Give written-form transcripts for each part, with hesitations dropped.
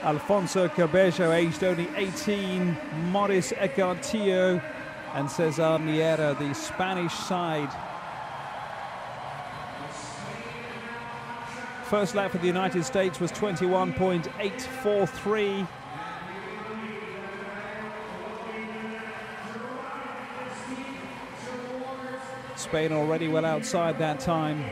Alfonso Cabello, aged only 18, Maurice Egartillo and Cesar Niera, the Spanish side. First lap for the United States was 21.843. Spain already well outside that time.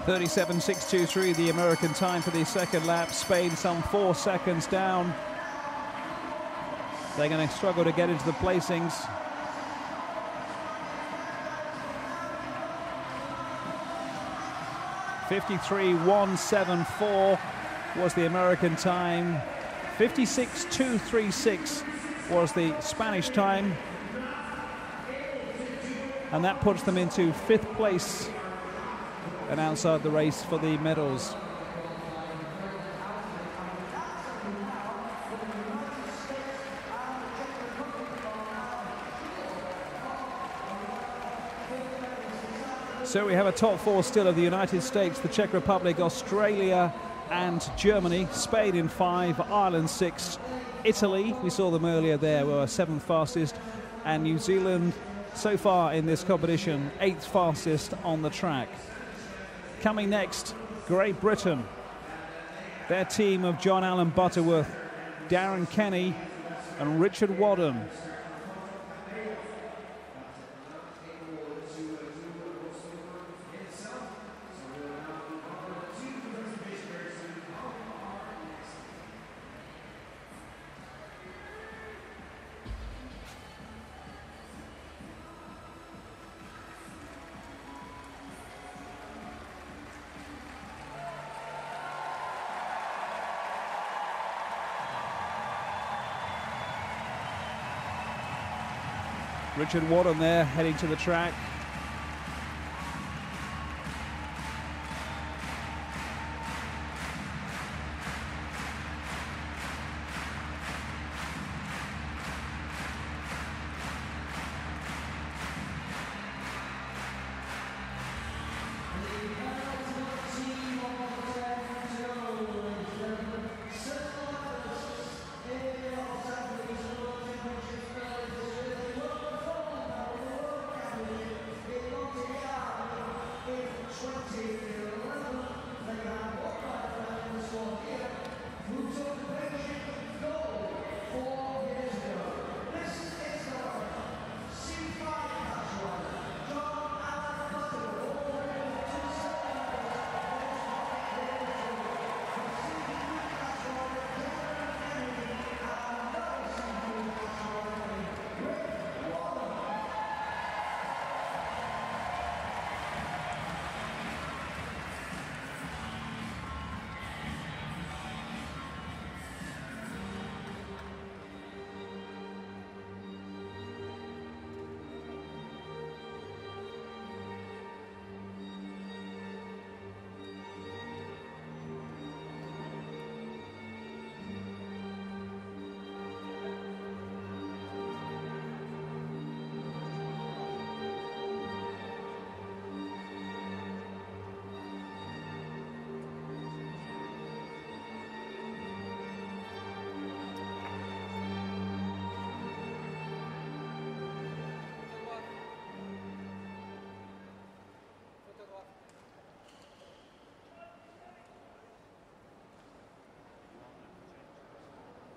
.37.623 the American time for the second lap. Spain some 4 seconds down. They're going to struggle to get into the placings. .53.174 was the American time. 56.236 was the Spanish time. And that puts them into 5th place and outside the race for the medals. So we have a top 4 still of the United States, the Czech Republic, Australia and Germany. Spain in 5, Ireland 6, Italy, we saw them earlier there, were 7th fastest, and New Zealand so far in this competition 8th fastest on the track. Coming next, Great Britain. Their team of John Allen Butterworth, Darren Kenny and Richard Wadden. Richard Wadden there heading to the track.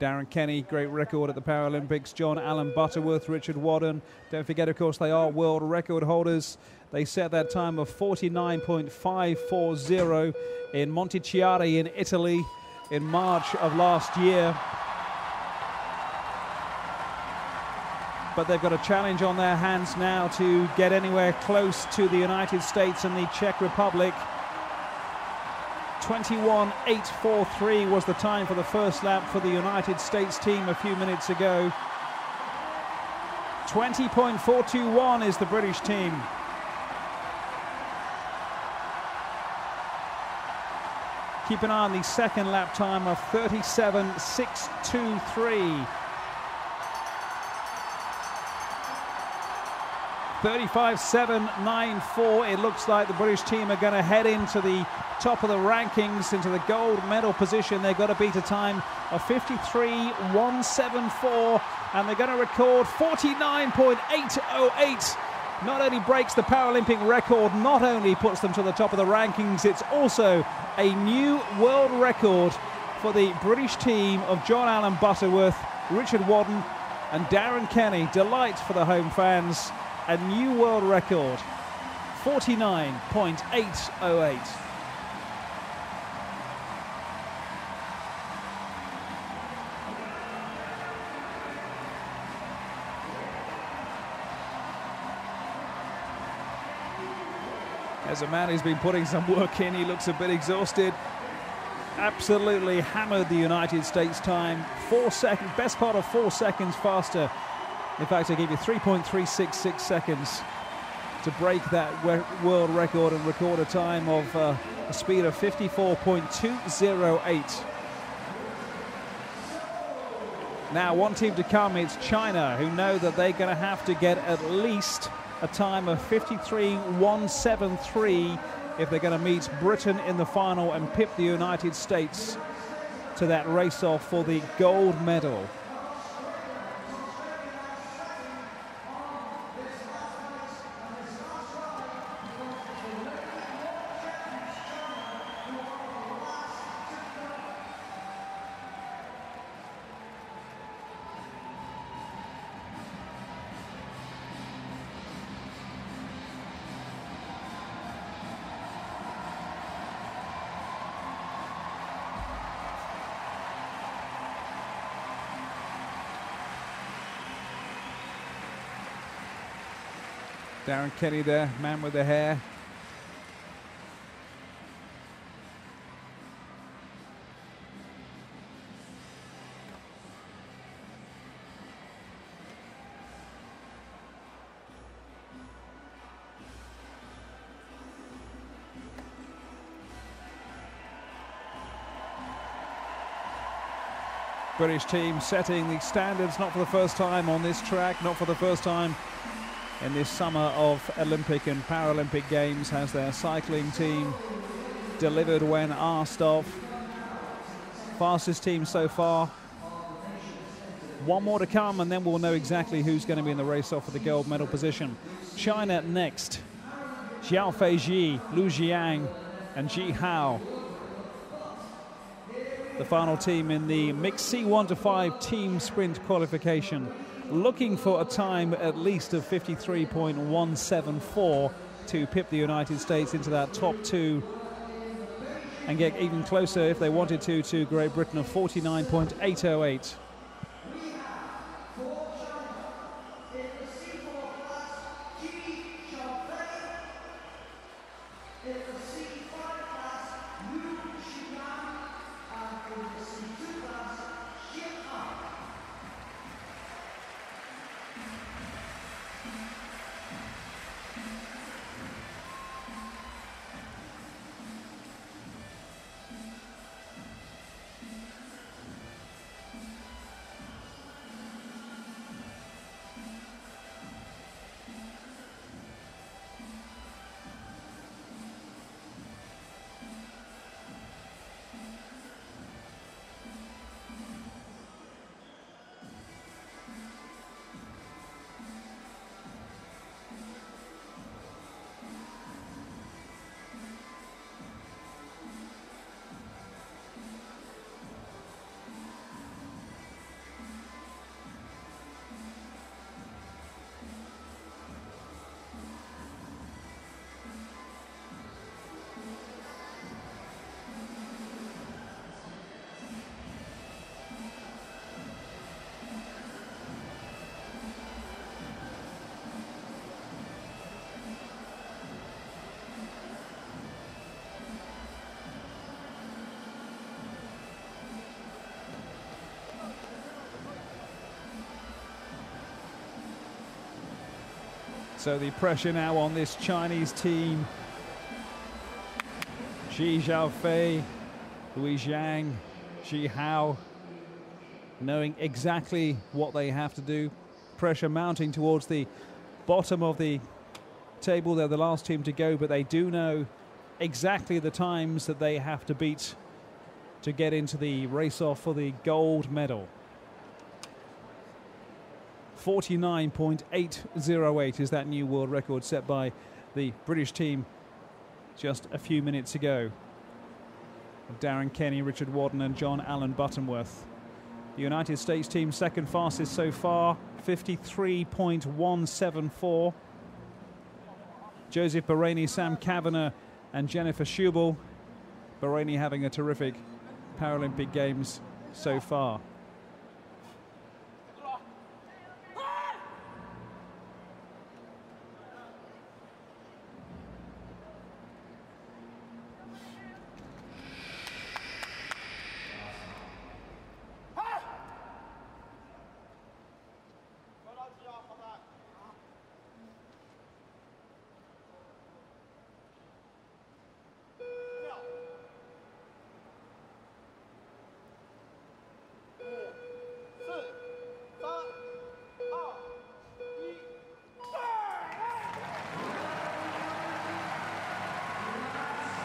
Darren Kenny, great record at the Paralympics. John Allen Butterworth, Richard Wadden. Don't forget, of course, they are world record holders. They set that time of 49.540 in Montichiari in Italy in March of last year. But they've got a challenge on their hands now to get anywhere close to the United States and the Czech Republic. 21.843 was the time for the first lap for the United States team a few minutes ago. 20.421 is the British team. Keep an eye on the second lap time of 37.623. 35.794. It looks like the British team are going to head into the top of the rankings, into the gold medal position. They've got to beat a time of 53.174, and they're going to record 49.808. Not only breaks the Paralympic record, not only puts them to the top of the rankings, it's also a new world record for the British team of John Allen Butterworth, Richard Wadden and Darren Kenny. Delight for the home fans. A new world record, 49.808. As a man who's been putting some work in, he looks a bit exhausted. Absolutely hammered the United States time. 4 seconds, best part of 4 seconds faster. In fact, I gave you 3.366 seconds to break that world record and record a time of a speed of 54.208. Now, one team to come, it's China, who know that they're going to have to get at least a time of 53.173 if they're going to meet Britain in the final and pip the United States to that race-off for the gold medal. Darren Kenny there, man with the hair. British team setting the standards, not for the first time on this track, not for the first time in this summer of Olympic and Paralympic Games. Has their cycling team delivered when asked of. Fastest team so far. One more to come, and then we'll know exactly who's going to be in the race-off for the gold medal position. China next. Xiaofei Ji, Lu Jiang, and Ji Hao. The final team in the mixed C1 to 5 team sprint qualification, looking for a time at least of 53.174 to pip the United States into that top 2 and get even closer, if they wanted to Great Britain, of 49.808. So the pressure now on this Chinese team. Xi Xiaofei, Lu Jiang, Ji Hao, knowing exactly what they have to do. Pressure mounting towards the bottom of the table. They're the last team to go, but they do know exactly the times that they have to beat to get into the race-off for the gold medal. 49.808 is that new world record set by the British team just a few minutes ago. Darren Kenny, Richard Wadden and John Allen Buttonworth. The United States team second fastest so far, 53.174. Joseph Bahraini, Sam Kavanagh and Jennifer Schubel. Bahraini having a terrific Paralympic Games so far.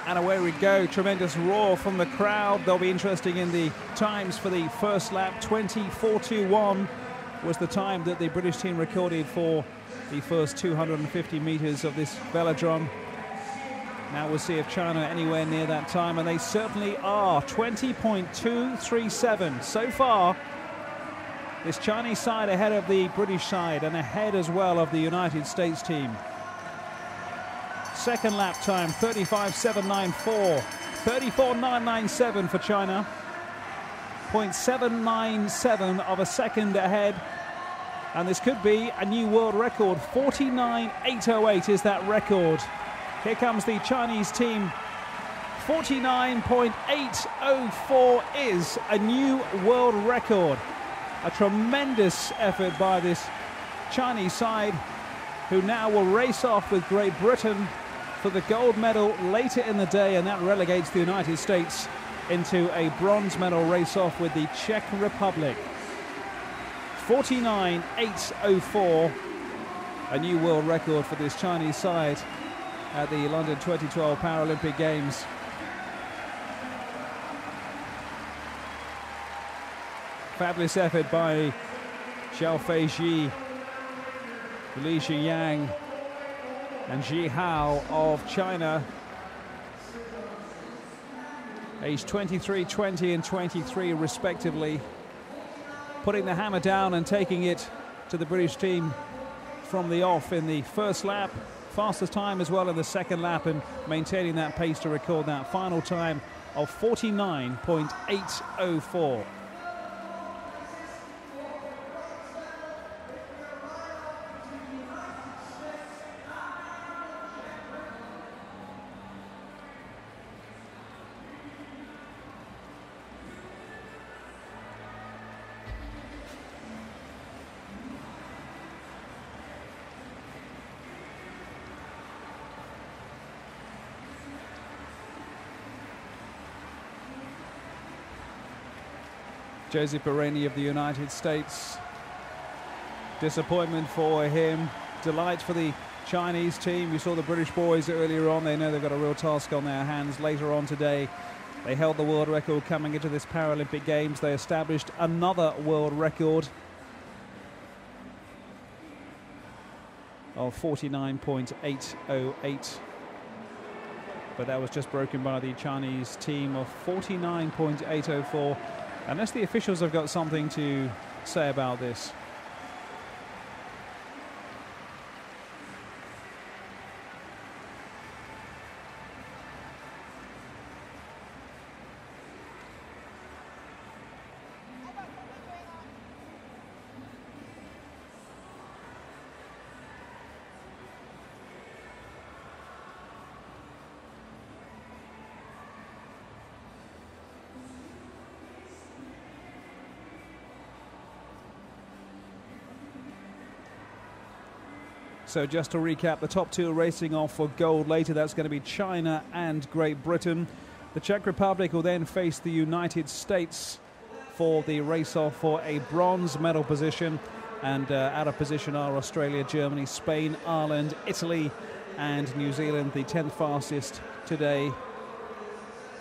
And away we go, tremendous roar from the crowd. They'll be interesting in the times for the first lap. 24:21 was the time that the British team recorded for the first 250 metres of this velodrome. Now we'll see if China are anywhere near that time, and they certainly are. 20.237 so far. This Chinese side ahead of the British side and ahead as well of the United States team. Second lap time, 35.794, 34.997 for China. 0.797 of a second ahead. And this could be a new world record. 49.808 is that record. Here comes the Chinese team. 49.804 is a new world record. A tremendous effort by this Chinese side, who now will race off with Great Britain for the gold medal later in the day, and that relegates the United States into a bronze medal race-off with the Czech Republic. 49.804, a new world record for this Chinese side at the London 2012 Paralympic Games. Fabulous effort by Xiaofei Ji, Li Xiyang and Ji Hao of China, aged 23, 20 and 23 respectively, putting the hammer down and taking it to the British team from the off in the first lap. Fastest time as well in the second lap, and maintaining that pace to record that final time of 49.804. Joseph Bahraini of the United States. Disappointment for him. Delight for the Chinese team. You saw the British boys earlier on. They know they've got a real task on their hands. Later on today, they held the world record coming into this Paralympic Games. They established another world record of 49.808. But that was just broken by the Chinese team of 49.804. Unless the officials have got something to say about this. So just to recap, the top two are racing off for gold later. That's going to be China and Great Britain. The Czech Republic will then face the United States for the race-off for a bronze medal position. And out of position are Australia, Germany, Spain, Ireland, Italy and New Zealand, the 10th fastest today.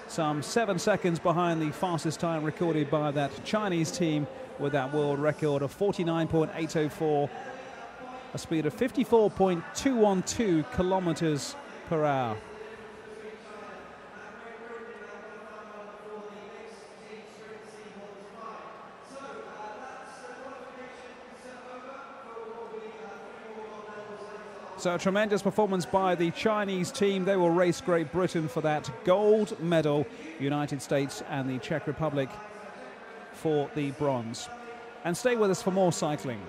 Some 7 seconds behind the fastest time recorded by that Chinese team with that world record of 49.804, a speed of 54.212 kilometers per hour. So a tremendous performance by the Chinese team. They will race Great Britain for that gold medal. United States and the Czech Republic for the bronze. And stay with us for more cycling.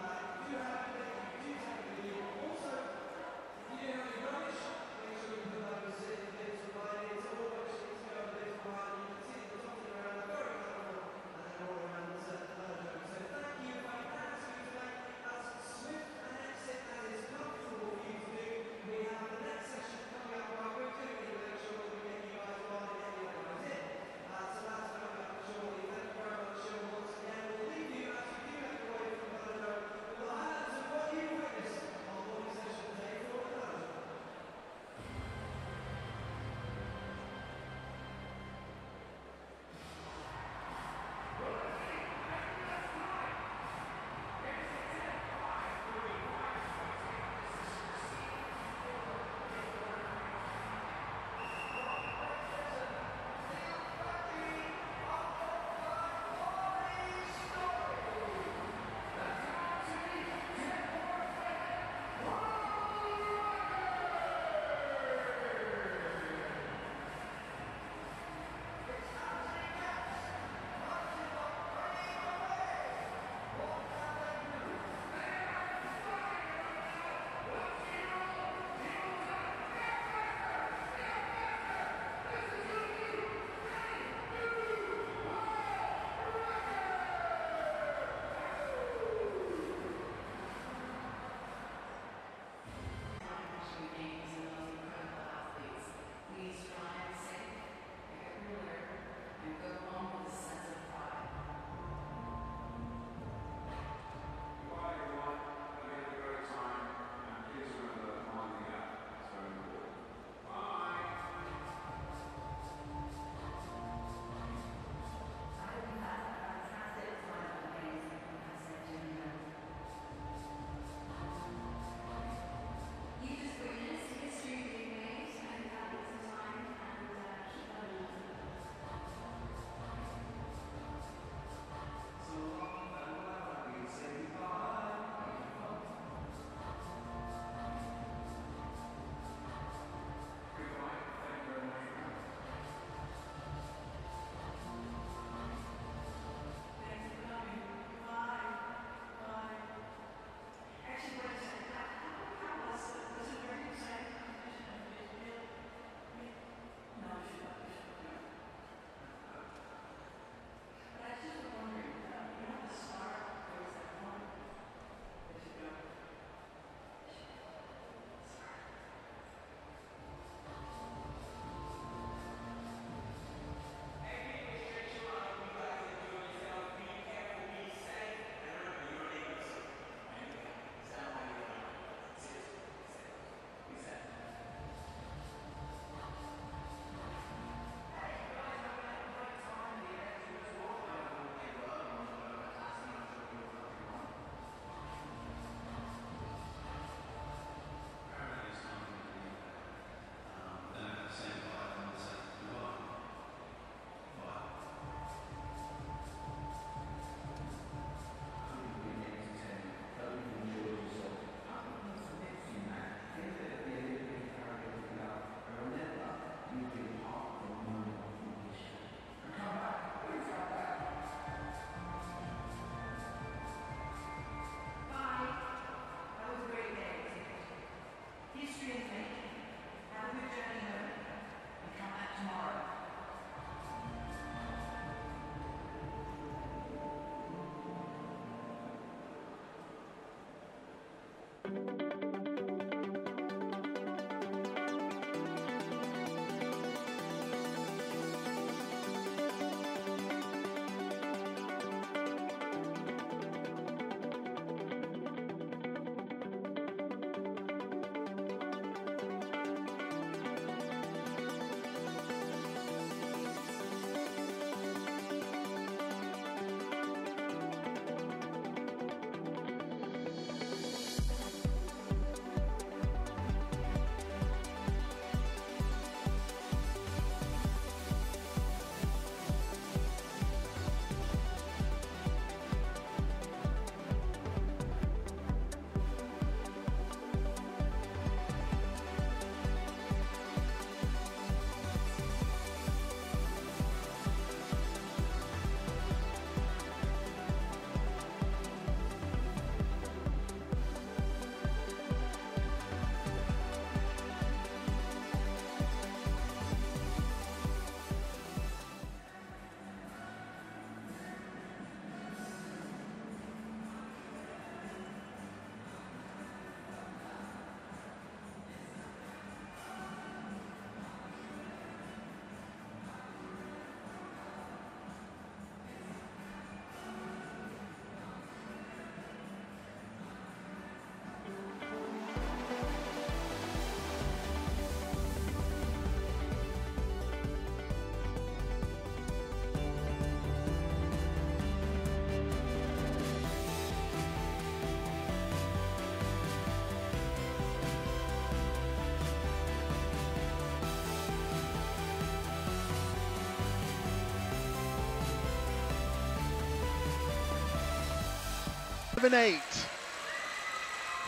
11-8.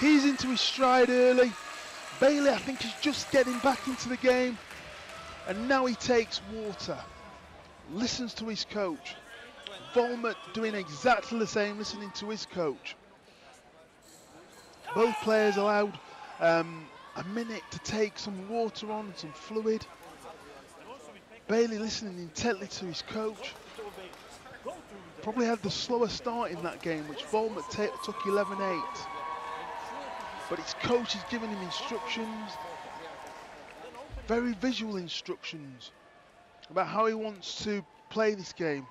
He's into his stride early. Bailey, I think, is just getting back into the game. And now he takes water. Listens to his coach. Volmer doing exactly the same, listening to his coach. Both players allowed a minute to take some water on, some fluid. Bailey listening intently to his coach. Probably had the slower start in that game, which Volmer took 11-8. But his coach is giving him instructions, very visual instructions, about how he wants to play this game.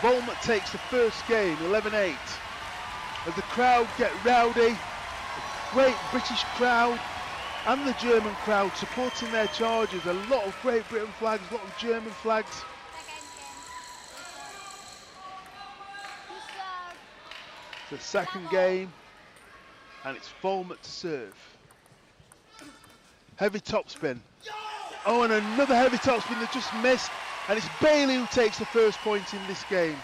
Volmer takes the first game, 11-8. As the crowd get rowdy, a great British crowd and the German crowd supporting their charges. A lot of Great Britain flags, a lot of German flags. It's the second game, and it's Volmer to serve. Heavy topspin. Oh, and another heavy topspin that just missed. And it's Bailey who takes the first point in this game.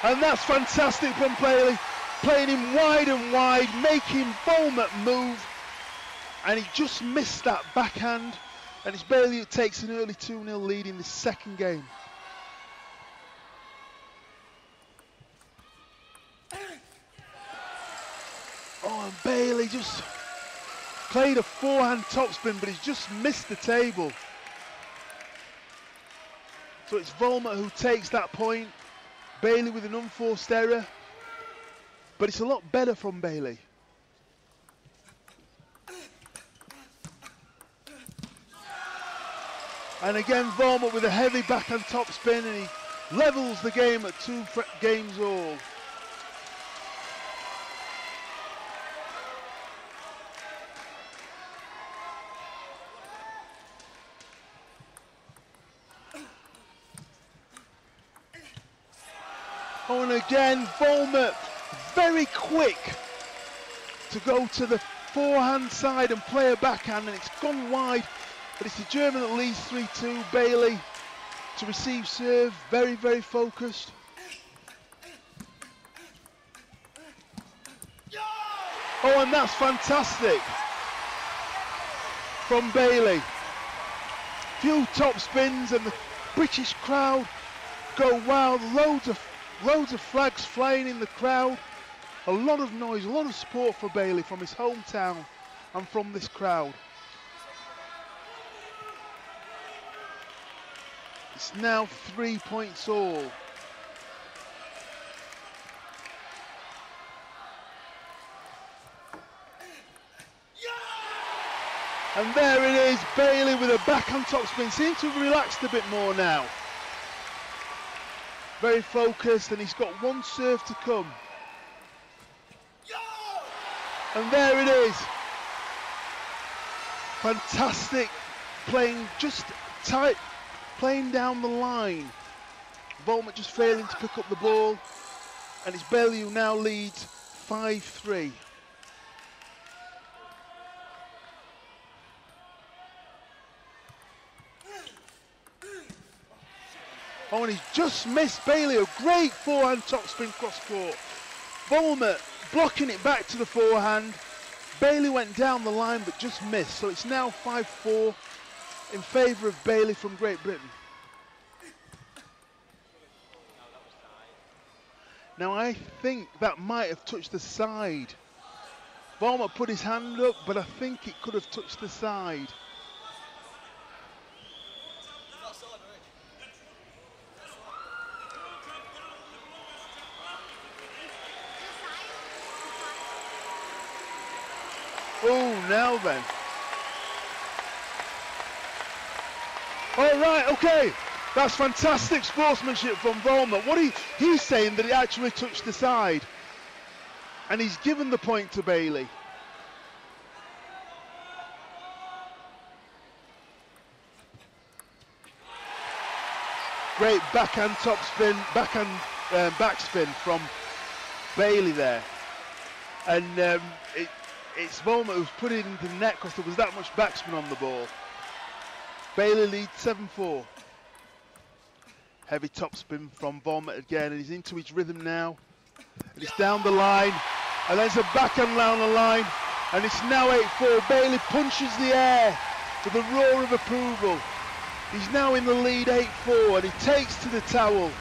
And that's fantastic from Bailey, playing him wide and wide, making Volmer move. And he just missed that backhand. And it's Bailey who takes an early 2-0 lead in the second game. Oh, and Bailey just played a forehand topspin, but he's just missed the table. So it's Volmer who takes that point. Bailey with an unforced error, but it's a lot better from Bailey. And again, Volmer with a heavy backhand topspin, and he levels the game at 2 games all. Oh, and again, Volmer very quick to go to the forehand side and play a backhand, and it's gone wide, but it's the German that leads 3-2. Bailey to receive serve, very, very focused. Oh, and that's fantastic from Bailey. Few top spins, and the British crowd go wild. Loads of flags flying in the crowd. A lot of noise, a lot of support for Bailey from his hometown and from this crowd. It's now 3 points all. And there it is, Bailey with a backhand topspin. Seems to have relaxed a bit more now. Very focused, and he's got one serve to come. And there it is. Fantastic playing, just tight, playing down the line. Volmer just failing to pick up the ball, and it's Bailey who now leads 5-3. Oh, and he's just missed Bailey, a great forehand topspin cross court. Volmer blocking it back to the forehand. Bailey went down the line but just missed, so it's now 5-4 in favour of Bailey from Great Britain. Now I think that might have touched the side. Volmer put his hand up, but I think it could have touched the side. Oh, now then. All right, okay. That's fantastic sportsmanship from Volmer. He's saying that it actually touched the side. And he's given the point to Bailey. Great backhand topspin, backhand backspin from Bailey there. And it's Volmer who's put it into the net because there was that much backspin on the ball. Bailey leads 7-4. Heavy topspin from Volmer again, and he's into his rhythm now. And it's down the line, and there's a backhand down the line, and it's now 8-4. Bailey punches the air with a roar of approval. He's now in the lead 8-4, and he takes to the towel.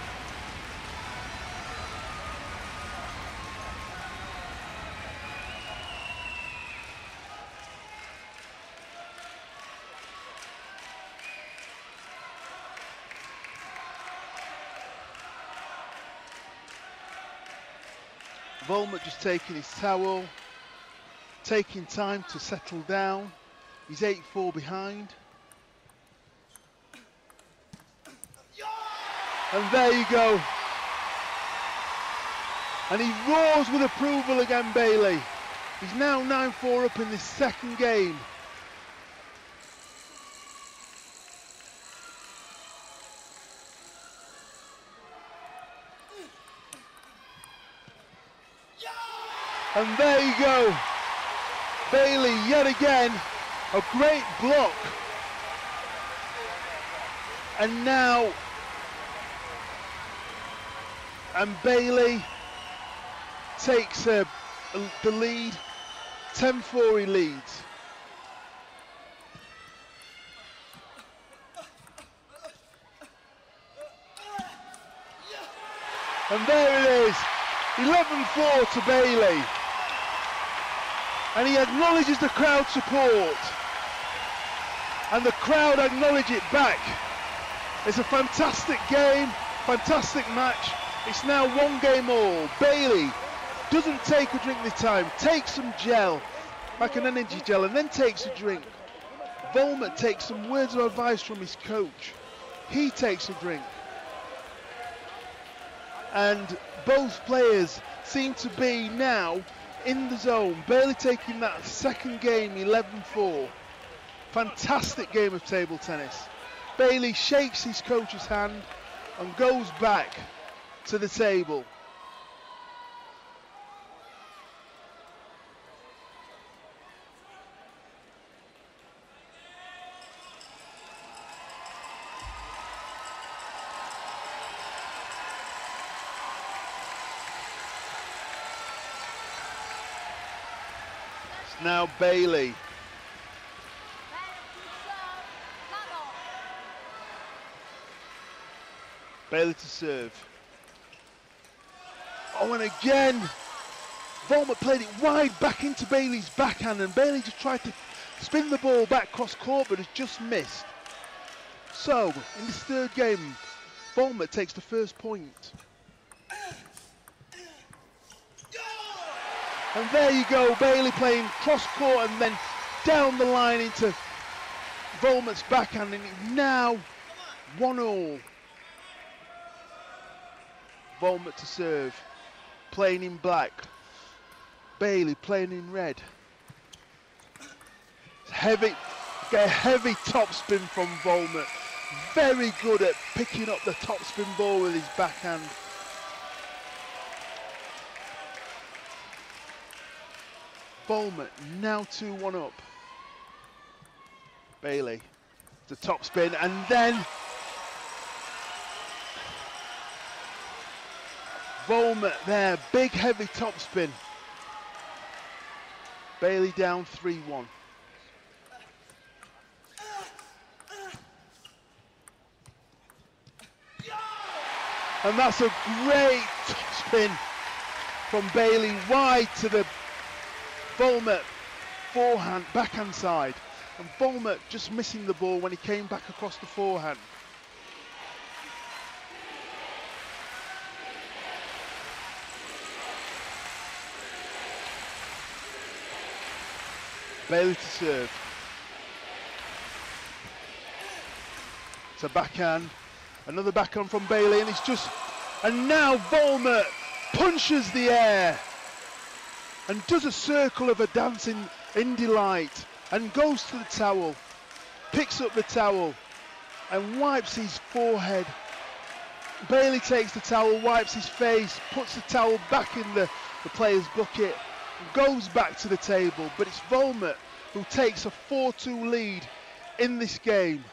Volmer just taking his towel, taking time to settle down. He's 8-4 behind. And there you go. And he roars with approval again, Bailey. He's now 9-4 up in this second game. And there you go. Bailey yet again, a great block. And now, Bailey takes the lead. 10-4 he leads. And there it is, 11-4 to Bailey. And he acknowledges the crowd support. And the crowd acknowledge it back. It's a fantastic game, fantastic match. It's now 1 game all. Bailey doesn't take a drink this time, takes some gel, like an energy gel, and then takes a drink. Volmer takes some words of advice from his coach. He takes a drink. And both players seem to be now in the zone. Bailey taking that second game 11-4. Fantastic game of table tennis. Bailey shakes his coach's hand and goes back to the table. Now Bailey. Bailey to serve. Oh, and again, Volmer played it wide back into Bailey's backhand, and Bailey just tried to spin the ball back cross court, but has just missed. So, in this third game, Volmer takes the first point. And there you go, Bailey playing cross court and then down the line into Volmer's backhand, and it's now 1-all. Volmer to serve, playing in black. Bailey playing in red. Heavy topspin from Volmer. Very good at picking up the topspin ball with his backhand. Volmer now 2-1 up. Bailey, the topspin, and then Volmer there, big heavy topspin. Bailey down 3-1. And that's a great topspin from Bailey wide to the Volmer forehand, backhand side. And Volmer just missing the ball when he came back across the forehand. Bailey to serve. It's a backhand. Another backhand from Bailey, and it's just, and now Volmer punches the air and does a circle of a dance in delight and goes to the towel, picks up the towel and wipes his forehead Bailey takes the towel, wipes his face, puts the towel back in the player's bucket, and goes back to the table. But it's Volmet who takes a 4-2 lead in this game.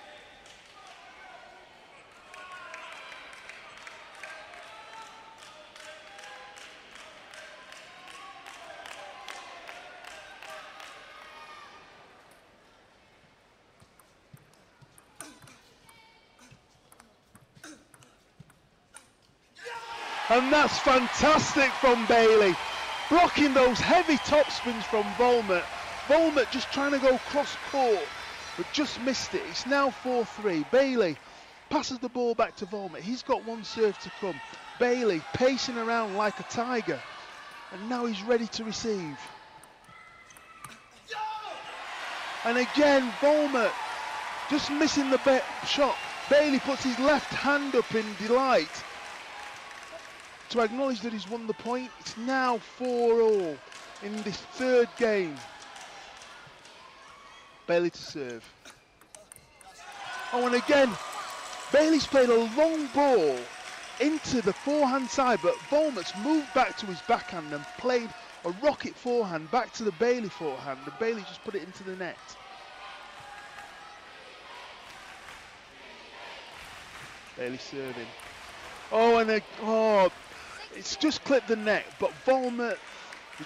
And that's fantastic from Bailey, blocking those heavy topspins from Volmet. Volmet just trying to go cross court, but just missed it. It's now 4-3. Bailey passes the ball back to Volmet. He's got one serve to come. Bailey pacing around like a tiger, and now he's ready to receive. And again, Volmet just missing the shot. Bailey puts his left hand up in delight to acknowledge that he's won the point. It's now 4-all in this third game. Bailey to serve. Oh, and again, Bailey's played a long ball into the forehand side, but Volmet's moved back to his backhand and played a rocket forehand back to the Bailey forehand, and Bailey just put it into the net. Bailey serving. Oh, and it's just clipped the net, but Volmet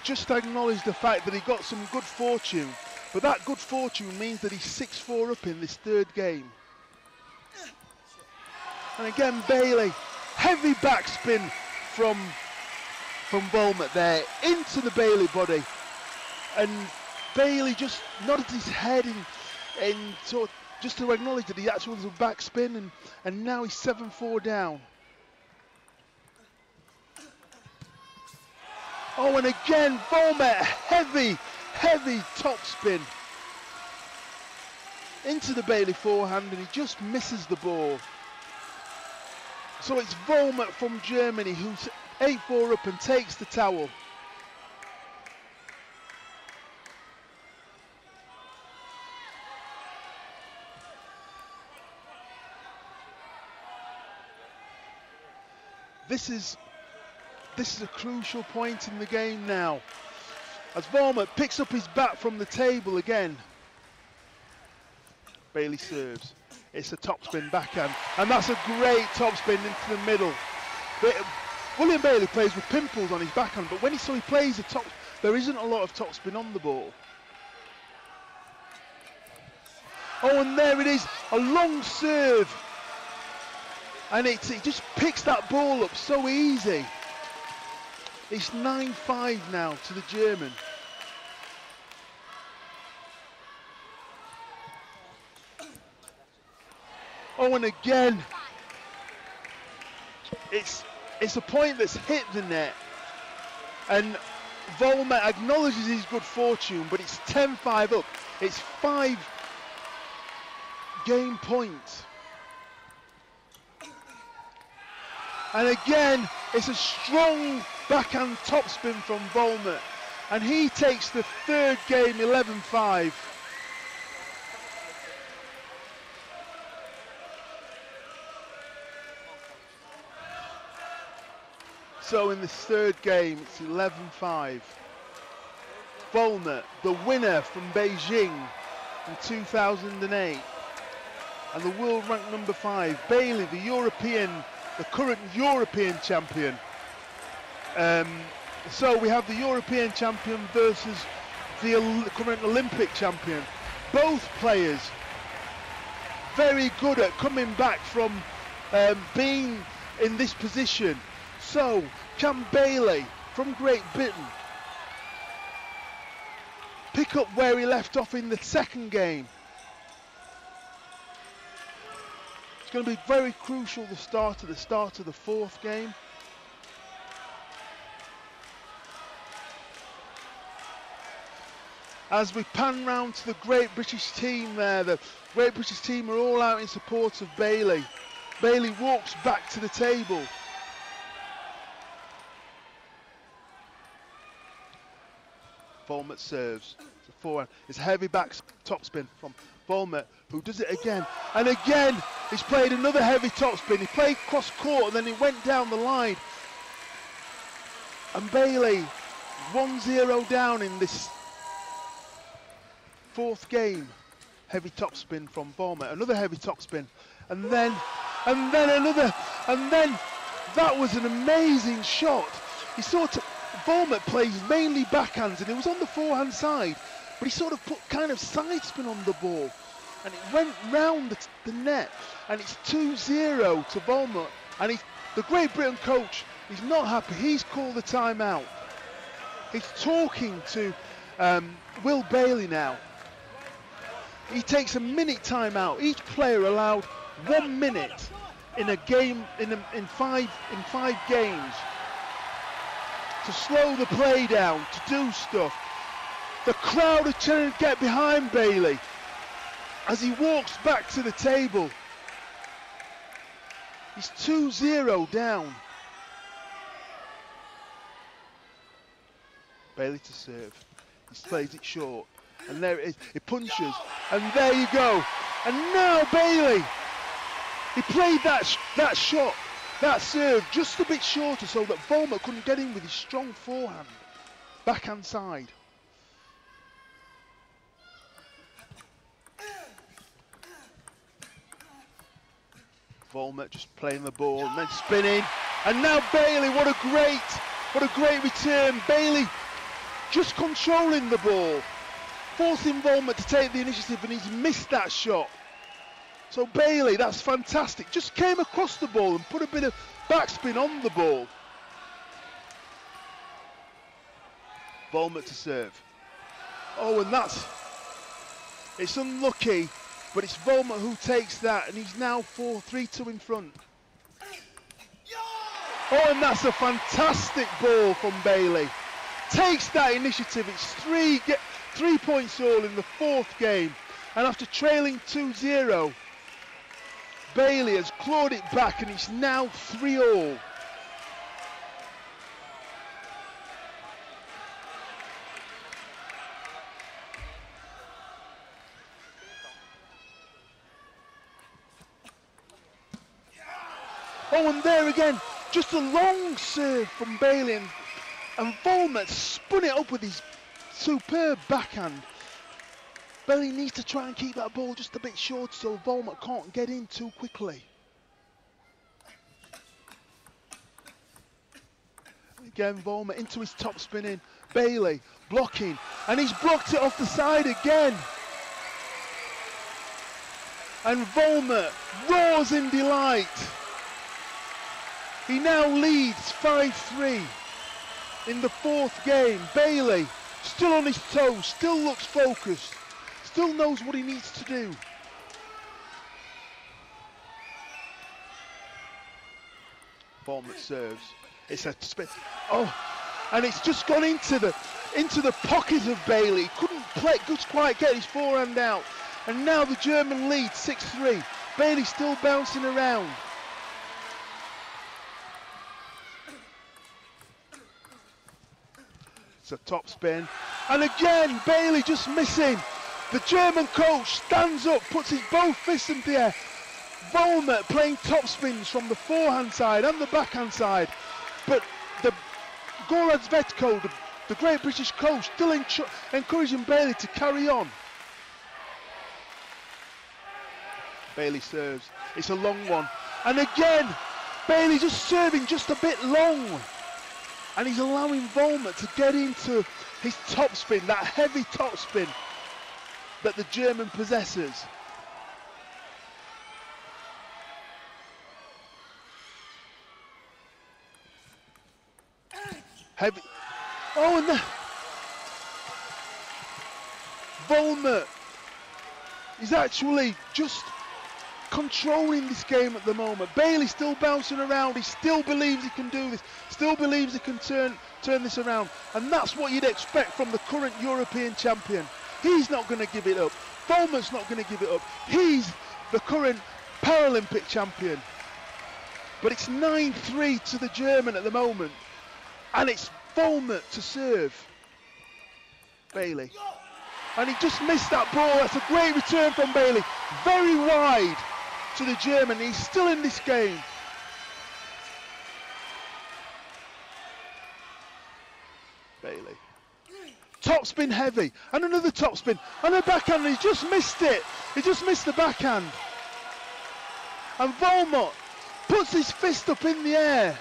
just acknowledged the fact that he got some good fortune. But that good fortune means that he's 6-4 up in this third game. And again, Bailey, heavy backspin from Volmet there into the Bailey body. And Bailey just nodded his head in sort of just to acknowledge that he actually was a backspin, and now he's 7-4 down. Oh, and again, Volmet, heavy topspin into the Bailey forehand, and he just misses the ball. So it's Volmet from Germany who's 8-4 up and takes the towel. This is a crucial point in the game now, as Volmet picks up his bat from the table again. Bailey serves. It's a topspin backhand, and that's a great topspin into the middle. William Bailey plays with pimples on his backhand, but when he plays a top, there isn't a lot of topspin on the ball. Oh, and there it is, a long serve. And he just picks that ball up so easy. It's 9-5 now to the German. Oh, and again, it's a point that's hit the net. And Volmet acknowledges his good fortune, but it's 10-5 up. It's 5 game points. And again, it's a strong backhand topspin from Volmet, and he takes the third game 11-5. So in this third game, it's 11-5. Volmet, the winner from Beijing in 2008, and the world ranked number 5. Bailey, the current European champion. So we have the European champion versus the current Olympic champion. Both players very good at coming back from being in this position. So can Bailey from Great Britain pick up where he left off in the second game? It's going to be very crucial, the start of the fourth game. As we pan round to the Great British team there, the Great British team are all out in support of Bailey. Bailey walks back to the table. Volmet serves. It's a forehand. It's a heavy back topspin from Volmet, who does it again. And again, He's played another heavy topspin. He played cross court and then he went down the line. And Bailey 1-0 down in this fourth game. Heavy topspin from Vormet. Another heavy topspin. And then another. And then that was an amazing shot. He sort of, Vormet plays mainly backhands and it was on the forehand side, but he sort of put kind of side spin on the ball and it went round the net, and it's 2-0 to Vormet. And the Great Britain coach, he's not happy. He's called the timeout. He's talking to Will Bailey now. He takes a minute timeout. Each player allowed 1 minute in a game in five games to slow the play down, to do stuff. The crowd are trying to get behind Bailey as he walks back to the table. He's 2-0 down. Bailey to serve. He plays it short. And there it is. He punches. And there you go. And now Bailey. He played that shot, that serve, just a bit shorter so that Vormet couldn't get in with his strong forehand. Backhand side. Vormet just playing the ball and then spinning. And now Bailey, what a great return. Bailey just controlling the ball, forcing Vormet to take the initiative, and he's missed that shot. So Bailey, that's fantastic. Just came across the ball and put a bit of backspin on the ball. Vormet to serve. Oh, and it's unlucky, but it's Vormet who takes that, and he's now 3-2 in front. Oh, and that's a fantastic ball from Bailey. Takes that initiative. It's 3 points all in the fourth game, and after trailing 2-0, Bailey has clawed it back, and it's now 3-all. Oh, and there again, just a long serve from Bailey, and Vormet spun it up with his superb backhand. Bailey needs to try and keep that ball just a bit short so Vormet can't get in too quickly. Again, Vormet into his top spinning. Bailey blocking, and he's blocked it off the side again. And Vormet roars in delight. He now leads 5-3 in the fourth game. Bailey still on his toes, still looks focused, still knows what he needs to do. Vormet serves. It's a spin. Oh, and it's just gone into the pocket of Bailey. Couldn't quite get his forehand out. And now the German leads 6-3. Bailey still bouncing around. It's a top spin. And again, Bailey just missing. The German coach stands up, puts his both fists in the air. Vormet playing top spins from the forehand side and the backhand side. But the Gorad Zvetko, the great British coach, still encouraging Bailey to carry on. Bailey serves. It's a long one. And again, Bailey just serving just a bit long. And he's allowing Vormet to get into his top spin, that heavy top spin that the German possesses. Heavy. Oh, and Vormet is actually just controlling this game at the moment. Bailey still bouncing around. He still believes he can do this. Still believes he can turn this around. And that's what you'd expect from the current European champion. He's not going to give it up. Vormet's not going to give it up. He's the current Paralympic champion. But it's 9-3 to the German at the moment. And it's Vormet to serve. Bailey. And he just missed that ball. That's a great return from Bailey. Very wide. to the German. He's still in this game. Bailey. Topspin heavy, and another topspin, and a backhand, and he just missed it. He just missed the backhand. And Volmert puts his fist up in the air.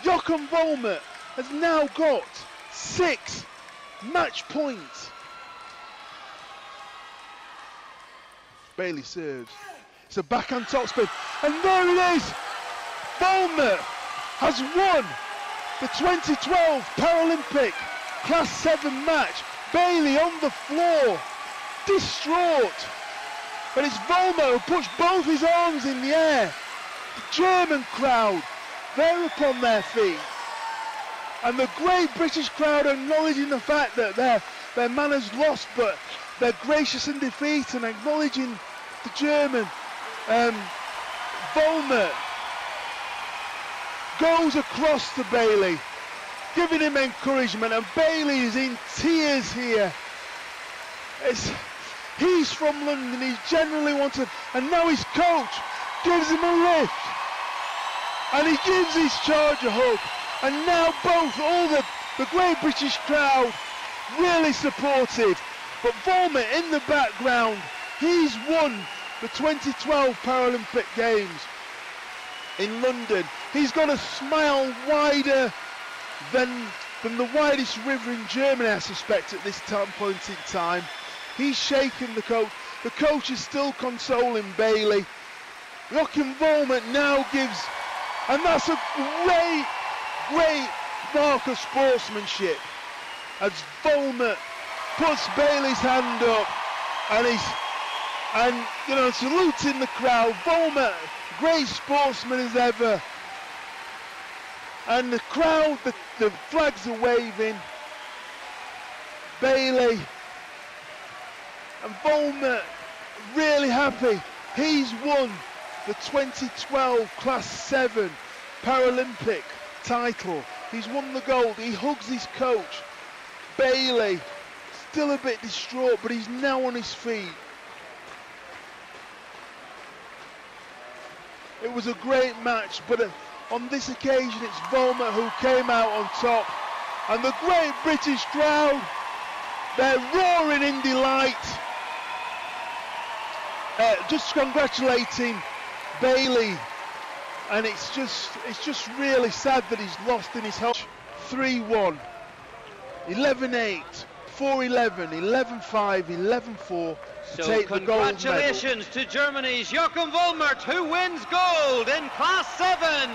Jochen Volmert has now got 6 match points. Bailey serves. It's a backhand topspin, and there it is. Volmert has won the 2012 Paralympic Class 7 match. Bailey on the floor, distraught. But it's Volmert who puts both his arms in the air. The German crowd, they're upon their feet. And the great British crowd acknowledging the fact that their man has lost, but they're gracious in defeat and acknowledging the German. Volmert goes across to Bailey, giving him encouragement, and Bailey is in tears here. He's from London, he's generally wanted, and now his coach gives him a lift, and he gives his charge a hug, and now all the great British crowd really supported. But Volmert in the background, he's won the 2012 Paralympic Games in London. He's got a smile wider than the widest river in Germany, I suspect, at this point in time. He's shaken the coach. The coach is still consoling Bailey. Jochen Volmert now gives, and that's a great mark of sportsmanship as Volmert puts Bailey's hand up, and saluting the crowd. Volmert, great sportsman as ever. And the crowd, the flags are waving. Bailey and Volmert really happy. He's won the 2012 Class 7 Paralympic title. He's won the gold. He hugs his coach. Bailey, still a bit distraught, but he's now on his feet. It was a great match, but on this occasion it's Volmert who came out on top. And the great British crowd, they're roaring in delight. Just congratulating Bailey. And it's just really sad that he's lost in his health. 3-1, 11-8, 4-11, 11-5, 11-4. So congratulations to Germany's Jochen Volmert, who wins gold in Class 7.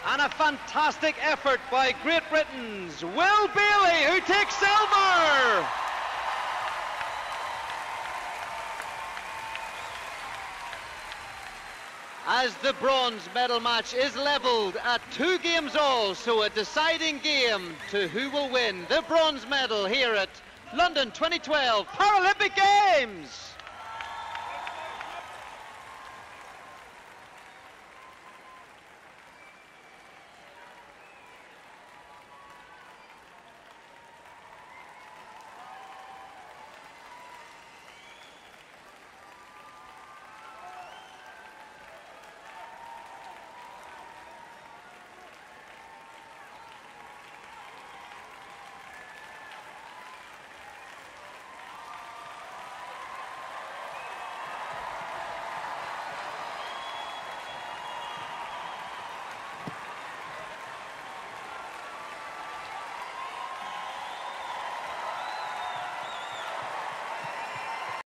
And a fantastic effort by Great Britain's Will Bailey, who takes silver. As the bronze medal match is levelled at 2 games all, so a deciding game to who will win the bronze medal here at London 2012 Paralympic Games.